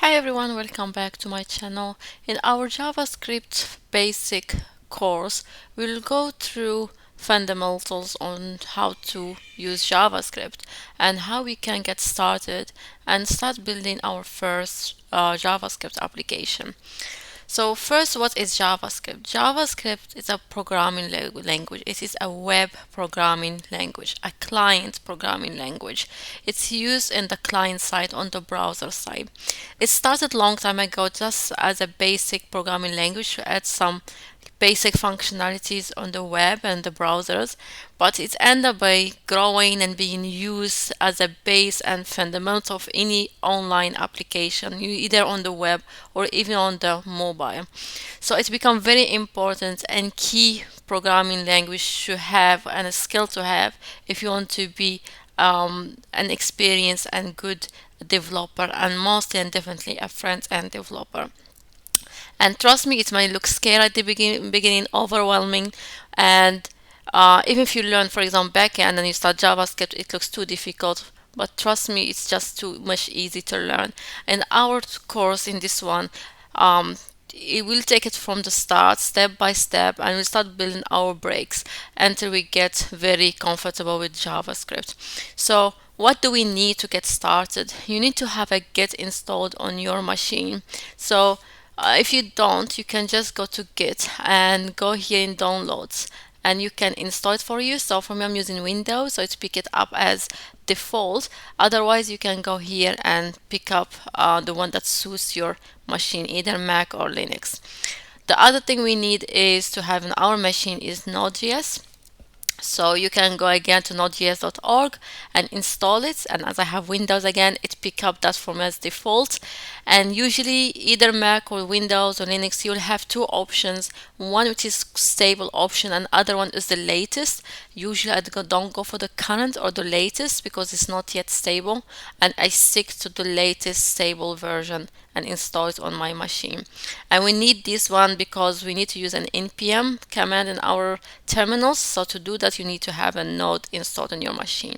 Hi everyone, welcome back to my channel. In our JavaScript basic course, we'll go through fundamentals on how to use JavaScript and how we can get started and start building our first JavaScript application. So first, what is JavaScript? JavaScript is a programming language. It is a web programming language, a client programming language. It's used in the client side on the browser side. It started long time ago just as a basic programming language to add some basic functionalities on the web and the browsers, but it ended up by growing and being used as a base and fundamental of any online application, either on the web or even on the mobile. So it's become very important and key programming language to have and a skill to have if you want to be an experienced and good developer, and mostly and definitely a front-end developer. And trust me, it might look scary at the beginning, overwhelming, and even if you learn, for example, backend and then you start JavaScript, it looks too difficult. But trust me, it's just too much easy to learn. And our course in this one, it will take it from the start, step by step, and we'll start building our breaks until we get very comfortable with JavaScript. So what do we need to get started? You need to have a Git installed on your machine. So if you don't, you can just go to Git and go here in downloads and you can install it for you. So for me, I'm using Windows, so it's pick it up as default. Otherwise, you can go here and pick up the one that suits your machine, either Mac or Linux. The other thing we need is to have in our machine is Node.js. So you can go again to nodejs.org and install it, and as I have Windows again, it pick up that for me as default. And usually either Mac or Windows or Linux, you'll have two options, one which is stable option and other one is the latest. Usually don't go for the current or the latest because it's not yet stable, and I stick to the latest stable version and install it on my machine. And we need this one because we need to use an npm command in our terminals. So to do that, you need to have a node installed on your machine.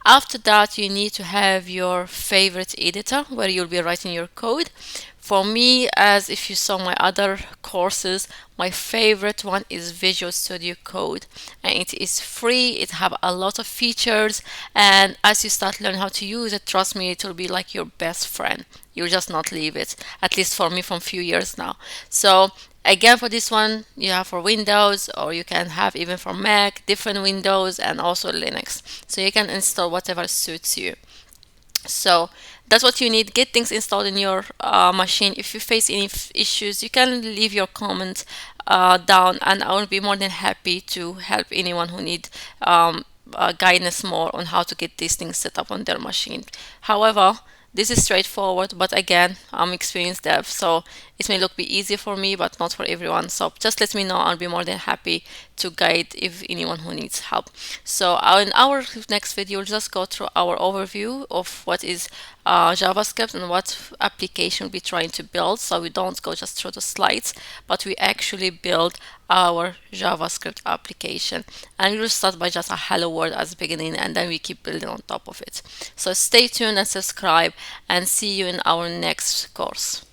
After that, you need to have your favorite editor where you'll be writing your code. For me, as if you saw my other courses, my favorite one is Visual Studio Code, and it is free. It have a lot of features, and as you start learning how to use it, trust me, it will be like your best friend. You'll just not leave it, at least for me from few years now. So again, for this one, you have for Windows, or you can have even for Mac, different Windows, and also Linux. So you can install whatever suits you. So that's what you need. Get things installed in your machine. If you face any issues, you can leave your comment down, and I will be more than happy to help anyone who need guidance more on how to get these things set up on their machine. However, this is straightforward, but again, I'm experienced dev, so it may look be easy for me, but not for everyone. So just let me know. I'll be more than happy to guide if anyone who needs help. So in our next video, we'll just go through our overview of what is JavaScript and what application we're trying to build. So we don't go just through the slides, but we actually build our JavaScript application. And we'll start by just a hello world as beginning, and then we keep building on top of it. So stay tuned and subscribe, and see you in our next course.